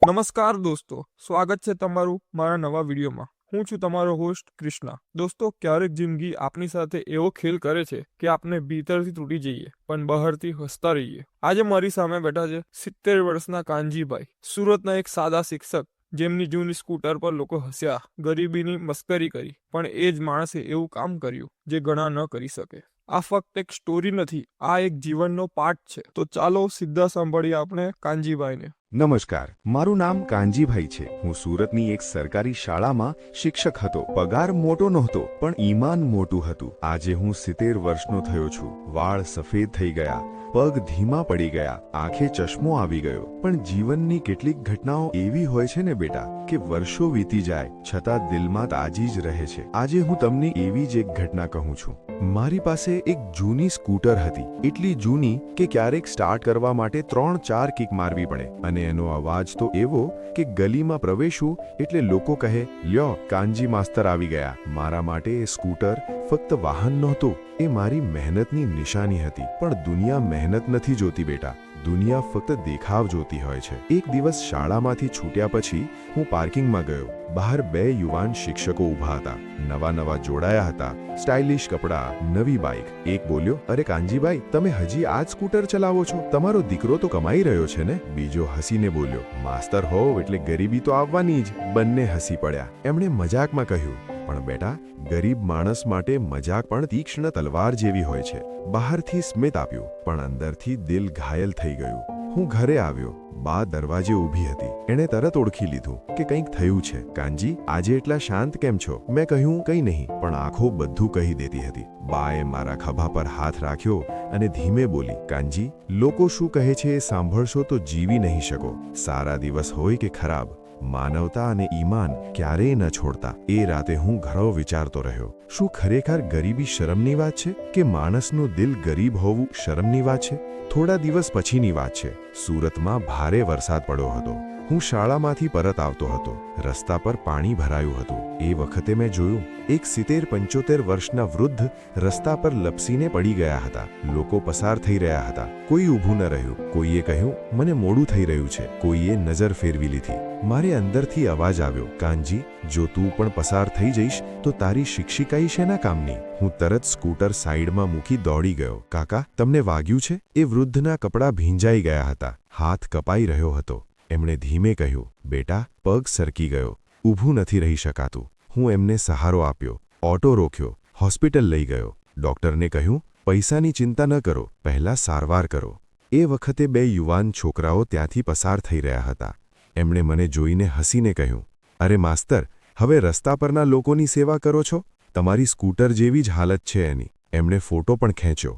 નમસ્કાર દોસ્તો, સ્વાગત છે તમારું મારા નવા વિડીયોમાં। હું છું તમારો હોસ્ટ કૃષ્ણા। દોસ્તો, ક્યારેક જિંદગી આપણી સાથે એવો ખેલ કરે છે કે આપણે ભીતરથી તૂટી જઈએ પણ બહારથી હસતા રહીએ। આજે મારી સામે બેઠા છે 70 વર્ષના કાનજીભાઈ, સુરતના એક સાદા શિક્ષક જેમની જૂની સ્કૂટર પર લોકો હસ્યા, ગરીબીની મસ્કરી કરી, પણ એ જ માણસે એવું કામ કર્યું જે ઘણા ન કરી શકે। આ ફક્ત એક સ્ટોરી નથી, આ એક જીવનનો પાઠ છે। તો ચાલો સીધા સાંભળીએ આપણે કાનજીભાઈને। નમસ્કાર, મારું નામ કાનજીભાઈ છે। હું સુરતની એક સરકારી શાળામાં શિક્ષક હતો। પગાર મોટો નહોતો, પણ ઈમાન મોટું હતું। આજે હું 70 વર્ષનો થયો છું। વાળ સફેદ થઈ ગયા, પગ ધીમા પડી ગયા, આંખે ચશ્મો આવી ગયો। પણ જીવનની કેટલીક ઘટનાઓ એવી હોય છે ને બેટા, કે વર્ષો વીતી જાય છતાં દિલમાં તાજી જ રહે છે। આજે હું તમને એવી જ એક ઘટના કહું છું। મારી પાસે એક જૂની સ્કૂટર હતી, એટલી જૂની કે ક્યારેક સ્ટાર્ટ કરવા માટે 3-4 કિક મારવી પડે, અને એનો અવાજ તો એવો કે ગલીમાં પ્રવેશું એટલે લોકો કહે, લ્યો કાનજી માસ્તર આવી ગયા। મારા માટે એ સ્કૂટર ફક્ત વાહન નહોતું, એ મારી મહેનતની નિશાની હતી। પણ દુનિયા મહેનત નથી જોતી બેટા, દુનિયા ફક્ત દેખાવ જોતી હોય છે। એક દિવસ શાળામાંથી છૂટ્યા પછી હું પાર્કિંગમાં ગયો। બહાર 2 યુવાન શિક્ષકો ઊભા હતા, નવા જોડાયા હતા, સ્ટાઇલિશ કપડાં, નવી બાઇક। એક બોલ્યો, અરે કાનજીભાઈ, તમે હજી આ જ સ્કૂટર ચલાવો છો? તમારો દીકરો તો કમાઈ રહ્યો છે ને? બીજો હસીને બોલ્યો, માસ્તર હોવ એટલે ગરીબી તો આવવાની જ। બંને હસી પડ્યા। એમણે મજાકમાં કહ્યું, પણ બેટા, ગરીબ માણસ માટે મજાક પણ તીક્ષ્ણ તલવાર જેવી હોય છે। બહારથી સ્મિત આપ્યું, પણ અંદરથી દિલ ઘાયલ થઈ ગયું। હું ઘરે આવ્યો, બા દરવાજે ઊભી હતી। એણે તરત ઓળખી લીધું કે કંઈક થયું છે। કાનજી, આજે એટલા શાંત કેમ છો? મેં કહ્યું, કંઈ નહીં, પણ આંખો બધું કહી દેતી હતી। બાએ મારા ખભા પર હાથ રાખ્યો અને ધીમે બોલી, કાનજી, લોકો શું કહે છે એ સાંભળશો તો જીવી નહીં શકો। સારા દિવસ હોય કે ખરાબ, માનવતા અને ઈમાન ક્યારેય ન છોડતા। એ રાતે હું ઘણો વિચારતો રહ્યો, શું ખરેખર ગરીબી શરમની વાત છે, કે માણસનું દિલ ગરીબ હોવું શરમની વાત છે? થોડા દિવસ પછીની વાત છે। સુરતમાં ભારે વરસાદ પડ્યો હતો। હું શાળામાંથી પરત આવતો હતો। રસ્તા પર પાણી ભરાયું હતું। એ વખતે મેં જોયું, એક 70-75 વર્ષના વૃદ્ધ રસ્તા પર લપસીને પડી ગયા હતા। લોકો પસાર થઈ રહ્યા હતા, કોઈ ઊભું ન રહ્યું। કોઈએ કહ્યું, મને મોડું થઈ રહ્યું છે। કોઈએ નજર ફેરવી લીધી। મારે અંદરથી અવાજ આવ્યો, કાનજી, જો તું પણ પસાર થઈ જઈશ તો તારી શિક્ષિકાઈ શેના કામની? હું તરત સ્કૂટર સાઈડમાં મૂકી દોડી ગયો। કાકા, તમને વાગ્યું છે? એ વૃદ્ધના કપડાં ભીંજાઈ ગયા હતા, હાથ કપાઈ રહ્યો હતો। એમણે ધીમે કહ્યું, બેટા, પગ સરકી ગયો, ઊભું નથી રહી શકાતું। હું એમને સહારો આપ્યો, ઓટો રોક્યો, હોસ્પિટલ લઈ ગયો। ડૉક્ટરને કહ્યું, પૈસાની ચિંતા ન કરો, પહેલાં સારવાર કરો। એ વખતે 2 યુવાન છોકરાઓ ત્યાંથી પસાર થઈ રહ્યા હતા। એમણે મને જોઈને હસીને કહ્યું, અરે માસ્તર, હવે રસ્તા પરના લોકોની સેવા કરો છો? તમારી સ્કૂટર જેવી જ હાલત છે એની। એમણે ફોટો પણ ખેંચ્યો।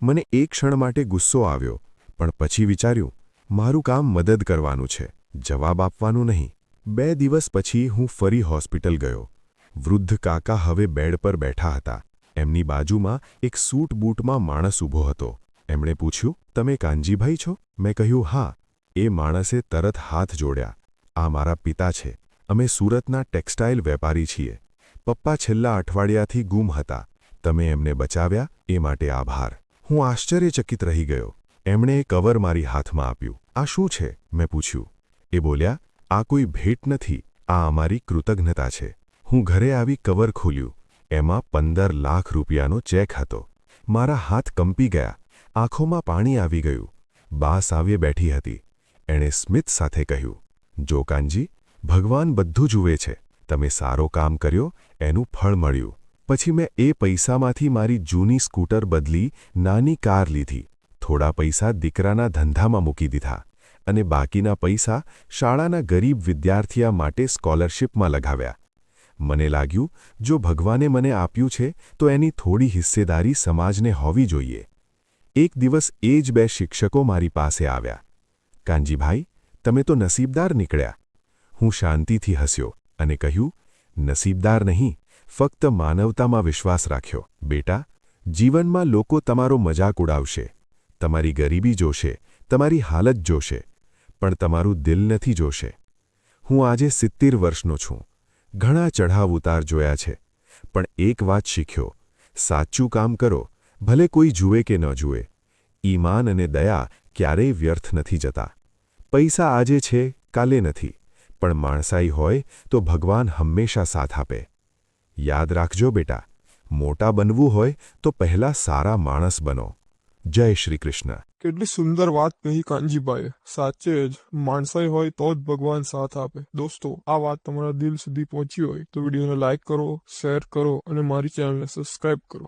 મને એક ક્ષણ માટે ગુસ્સો આવ્યો, પણ પછી વિચાર્યું, મારું કામ મદદ કરવાનું છે, જવાબ આપવાનું નહીં। 2 દિવસ પછી હું ફરી હોસ્પિટલ ગયો। વૃદ્ધ કાકા હવે બેડ પર બેઠા હતા। એમની બાજુમાં એક સૂટ બૂટમાં માણસ ઊભો હતો। એમણે પૂછ્યું, તમે કાનજીભાઈ છો? મેં કહ્યું, હા। એ માણસે તરત હાથ જોડ્યા, આ મારા પિતા છે, અમે સુરતના ટેક્સટાઇલ વેપારી છીએ। પપ્પા છેલ્લા અઠવાડિયાથી ગુમ હતા, તમે એમને બચાવ્યા એ માટે આભાર। હું આશ્ચર્યચકિત રહી ગયો। એમણે એ કવર મારી હાથમાં આપ્યું। આ શું છે? મેં પૂછ્યું। એ બોલ્યા, આ કોઈ ભેટ નથી, આ અમારી કૃતજ્ઞતા છે। હું ઘરે આવી કવર ખોલ્યું, એમાં 15 લાખ રૂપિયાનો ચેક હતો। મારા હાથ કંપી ગયા, આંખોમાં પાણી આવી ગયું। બા સાવે બેઠી હતી। એણે સ્મિત સાથે કહ્યું, જો કાનજી, ભગવાન બધું જુએ છે, તમે સારો કામ કર્યો, એનું ફળ મળ્યું। પછી મેં એ પૈસામાંથી મારી જૂની સ્કૂટર બદલી નાની કાર લીધી, થોડા પૈસા દીકરાના ધંધામાં મૂકી દીધા, અને બાકીના પૈસા શાળાના ગરીબ વિદ્યાર્થીઓ માટે સ્કોલરશિપમાં લગાવ્યા। મને લાગ્યું, જો ભગવાને મને આપ્યું છે તો એની થોડી હિસ્સેદારી સમાજને હોવી જોઈએ। એક દિવસ એ જ 2 શિક્ષકો મારી પાસે આવ્યા। કાનજીભાઈ, તમે તો નસીબદાર નીકળ્યા। હું શાંતિથી હસ્યો અને કહ્યું, નસીબદાર નહીં, ફક્ત માનવતામાં વિશ્વાસ રાખ્યો। બેટા, જીવનમાં લોકો તમારો મજાક ઉડાવશે, તમારી ગરીબી જોશે, તમારી હાલત જોશે, પણ તમારું દિલ નથી જોશે। હું આજે 70 વર્ષનો છું, ઘણા ચઢાવ ઉતાર જોયા છે, પણ એક વાત શીખ્યો, સાચું કામ કરો, ભલે કોઈ જુએ કે ન જુએ। ઈમાન અને દયા ક્યારેય વ્યર્થ નથી જતા। પૈસા આજે છે, તત્કાલે નથી, પણ માણસાઈ હોય તો ભગવાન હંમેશા સાથ આપે. યાદ રાખજો બેટા, મોટા બનવું હોય તો પહેલા સારા માણસ બનો. જય શ્રી કૃષ્ણ. કેટલી સુંદર વાત કહી કાનજીભાઈએ. સાચે જ માણસાઈ હોય તો જ ભગવાન સાથ આપે. દોસ્તો, આ વાત તમારા દિલ સુધી પહોંચી હોય તો વિડીયોને લાઈક કરો, શેર કરો અને મારી ચેનલને સબસ્ક્રાઇબ કરો.